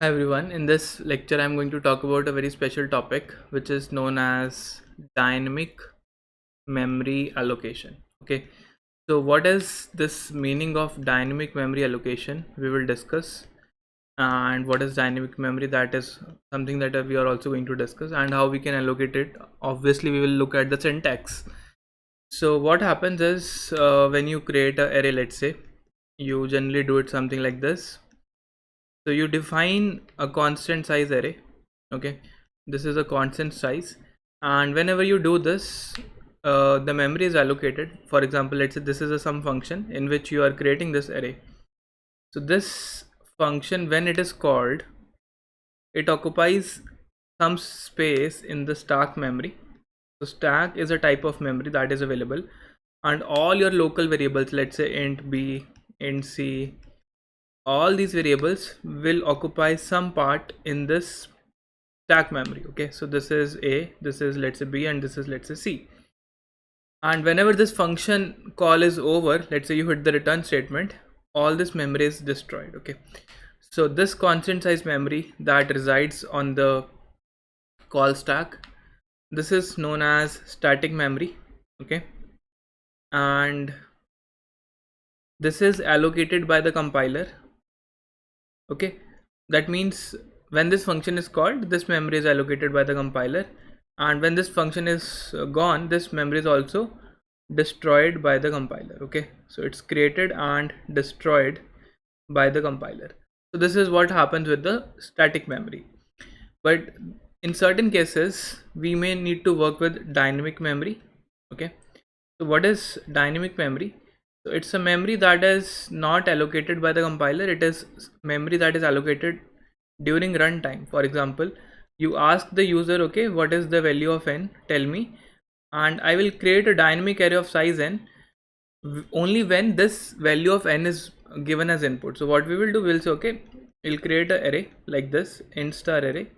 Hi everyone, in this lecture I'm going to talk about a very special topic which is known as dynamic memory allocation. Okay, so what is this meaning of dynamic memory allocation? We will discuss, and what is dynamic memory, that is something that we are also going to discuss, and how we can allocate it. Obviously we will look at the syntax. So what happens is when you create an array, let's say you generally do it something like this. So you define a constant size array. Okay, this is a constant size, and whenever you do this, the memory is allocated. For example, let's say this is a sum function in which you are creating this array. So this function, when it is called, it occupies some space in the stack memory. So stack is a type of memory that is available, and all your local variables, let's say int b, int c, all these variables will occupy some part in this stack memory. Okay, so this is a, this is let's say b, and this is let's say c. And whenever this function call is over, let's say you hit the return statement, all this memory is destroyed. Okay, so this constant size memory that resides on the call stack, this is known as static memory. Okay, and this is allocated by the compiler. Okay, that means when this function is called, this memory is allocated by the compiler, and when this function is gone, this memory is also destroyed by the compiler. Okay, so it's created and destroyed by the compiler. So this is what happens with the static memory. But in certain cases we may need to work with dynamic memory. Okay, so what is dynamic memory? So it's a memory that is not allocated by the compiler. It is memory that is allocated during runtime. For example, you ask the user, okay, what is the value of n, tell me, and I will create a dynamic array of size n only when this value of n is given as input. So what we will do, we'll say, okay, we'll create an array like this, int star array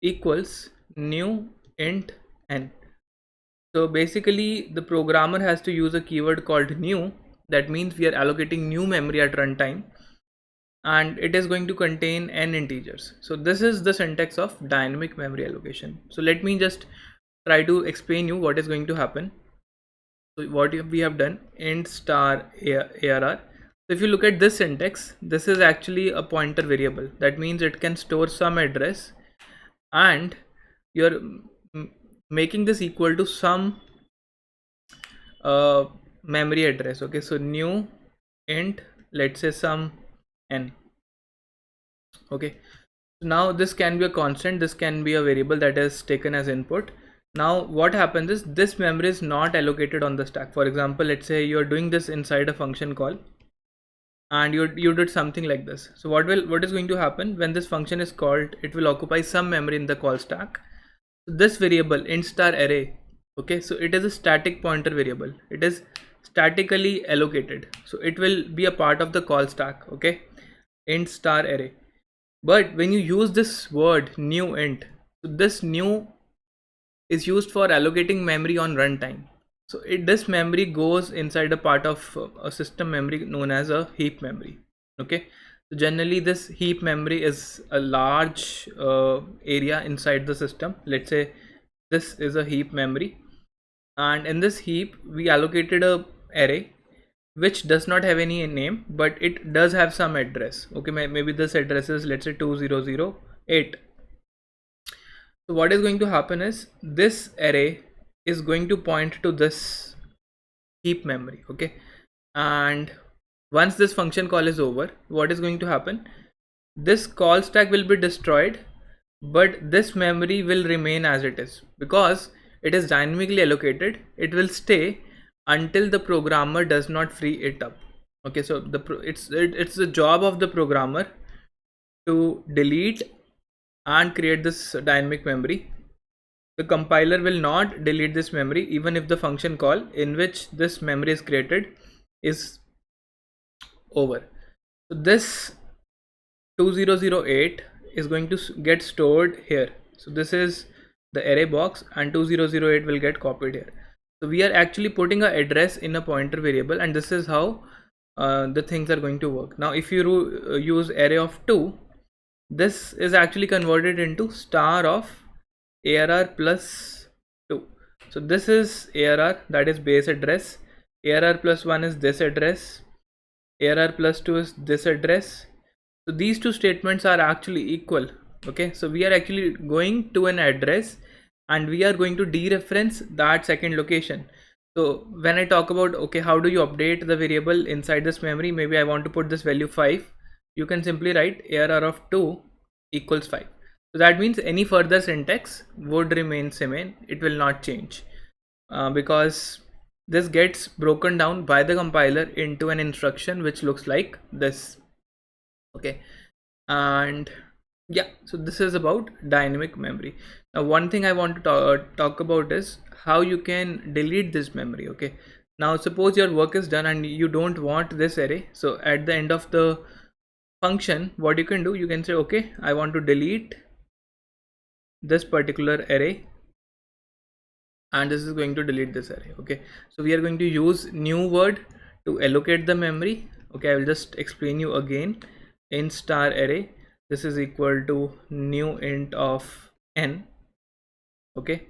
equals new int n. So basically the programmer has to use a keyword called new. That means we are allocating new memory at runtime, and it is going to contain n integers. So this is the syntax of dynamic memory allocation. So let me just try to explain you what is going to happen. So what we have done, int star arr. So if you look at this syntax, this is actually a pointer variable. That means it can store some address, and you're making this equal to some memory address. Okay, so new int, let's say some n. Okay, so now this can be a constant, this can be a variable that is taken as input. Now what happens is this memory is not allocated on the stack. For example, let's say you're doing this inside a function call, and you did something like this. So what is going to happen when this function is called? It will occupy some memory in the call stack. So this variable int star array, okay, so it is a static pointer variable. It is statically allocated, so it will be a part of the call stack. Okay, int star array. But when you use this word new int, so this new is used for allocating memory on runtime. So this memory goes inside a part of a system memory known as a heap memory. Okay, so generally this heap memory is a large area inside the system. Let's say this is a heap memory, and in this heap we allocated a array which does not have any name, but it does have some address. Okay, maybe this address is, let's say, 2008. So what is going to happen is this array is going to point to this heap memory. Okay, and once this function call is over, what is going to happen? This call stack will be destroyed, but this memory will remain as it is because it is dynamically allocated. It will stay until the programmer does not free it up. Okay, so it's the job of the programmer to delete and create this dynamic memory. The compiler will not delete this memory even if the function call in which this memory is created is over. So this 2008 is going to get stored here. So this is the array box, and 2008 will get copied here. So we are actually putting an address in a pointer variable, and this is how the things are going to work. Now if you use array of 2, this is actually converted into star of ARR plus 2. So this is ARR, that is base address. ARR plus 1 is this address. ARR plus 2 is this address. So these two statements are actually equal. Okay, so we are actually going to an address and we are going to dereference that second location. So when I talk about, okay, how do you update the variable inside this memory? Maybe I want to put this value 5. You can simply write ARR of 2 equals 5. So that means any further syntax would remain same. It will not change because this gets broken down by the compiler into an instruction which looks like this. Okay, and yeah, so this is about dynamic memory. Now one thing I want to talk about is how you can delete this memory. Okay, now suppose your work is done and you don't want this array. So at the end of the function, what you can do, you can say, okay, I want to delete this particular array, and this is going to delete this array. Okay, so we are going to use new word to allocate the memory. Okay, I will just explain you again. Int star array, this is equal to new int of n. Okay,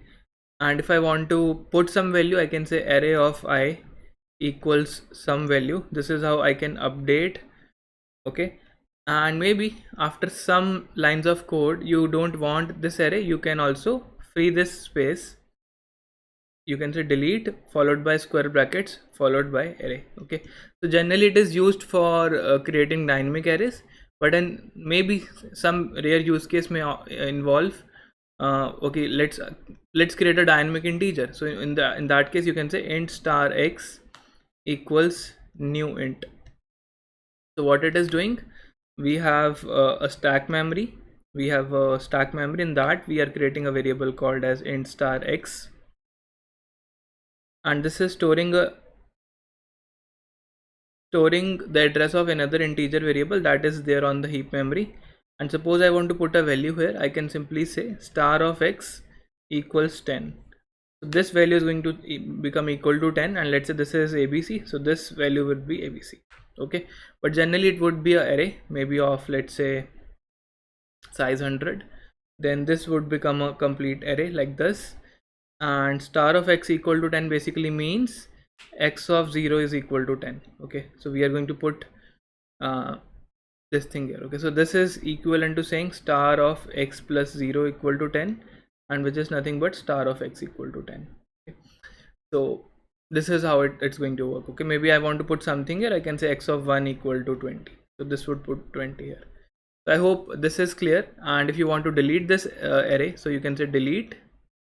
and if I want to put some value, I can say array of I equals some value. This is how I can update. Okay, and maybe after some lines of code you don't want this array, you can also free this space. You can say delete followed by square brackets followed by array. Okay, so generally it is used for creating dynamic arrays, but then maybe some rare use case may involve okay, let's create a dynamic integer. So in that case you can say int star x equals new int. So what it is doing, we have a stack memory. We have a stack memory. In that we are creating a variable called as int star x, and this is storing the address of another integer variable that is there on the heap memory. And suppose I want to put a value here, I can simply say star of x equals 10. So this value is going to become equal to 10, and let's say this is ABC, so this value would be ABC. Okay, but generally it would be an array, maybe of, let's say, size 100. Then this would become a complete array like this, and star of x equal to 10 basically means x of 0 is equal to 10. Okay, so we are going to put this thing here. Okay, so this is equivalent to saying star of x plus 0 equal to 10, and which is nothing but star of x equal to 10. Okay, so this is how it's going to work. Okay, maybe I want to put something here, I can say x of 1 equal to 20, so this would put 20 here. So I hope this is clear. And if you want to delete this array, so you can say delete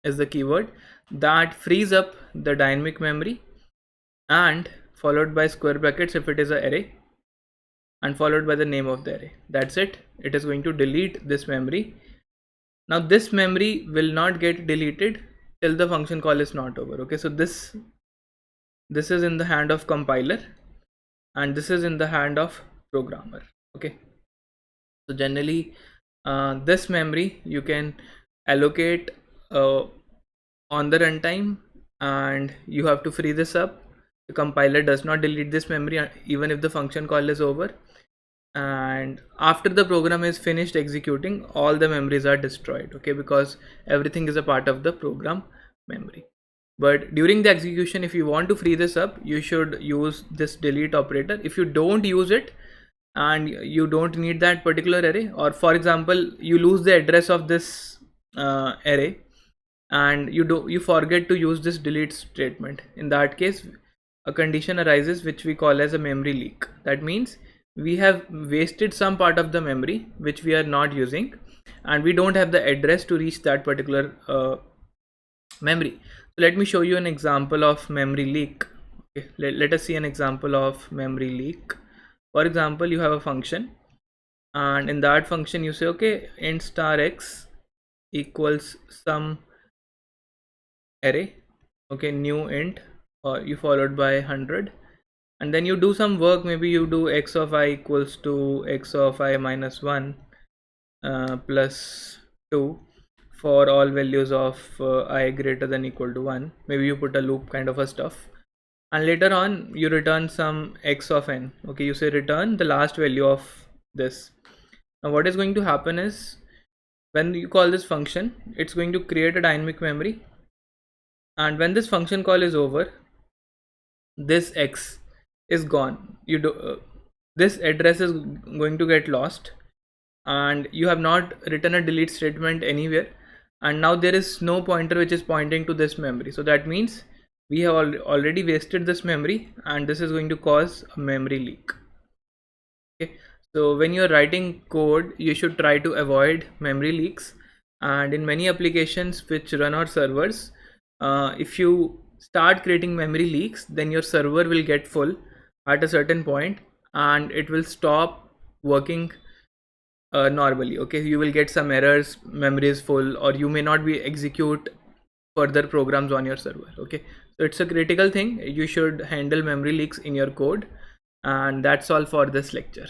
is the keyword that frees up the dynamic memory, and followed by square brackets if it is an array, and followed by the name of the array. That's it. It is going to delete this memory. Now this memory will not get deleted till the function call is not over. Okay, so this is in the hand of compiler, and this is in the hand of programmer. Okay, so generally this memory you can allocate on the runtime, and you have to free this up. The compiler does not delete this memory even if the function call is over, and after the program is finished executing, all the memories are destroyed. Okay, because everything is a part of the program memory. But during the execution, if you want to free this up, you should use this delete operator. If you don't use it and you don't need that particular array, or for example you lose the address of this array and you forget to use this delete statement, in that case a condition arises which we call as a memory leak. That means we have wasted some part of the memory which we are not using, and we don't have the address to reach that particular memory. So let me show you an example of memory leak. Okay, let us see an example of memory leak. For example, you have a function, and in that function you say, okay, int star x equals some array. Okay, new int, or you followed by 100, and then you do some work. Maybe you do x of I equals to x of I minus 1 plus 2 for all values of I greater than equal to 1. Maybe you put a loop kind of a stuff, and later on you return some x of n. Okay, you say return the last value of this. Now what is going to happen is, when you call this function, it's going to create a dynamic memory, and when this function call is over, this x is gone. This address is going to get lost, and you have not written a delete statement anywhere, and now there is no pointer which is pointing to this memory. So that means we have already wasted this memory, and this is going to cause a memory leak. Okay, so when you're writing code, you should try to avoid memory leaks. And in many applications which run on servers, if you start creating memory leaks, then your server will get full at a certain point, and it will stop working normally. Okay, you will get some errors, memory is full, or you may not be execute further programs on your server. Okay, so it's a critical thing. You should handle memory leaks in your code. And that's all for this lecture.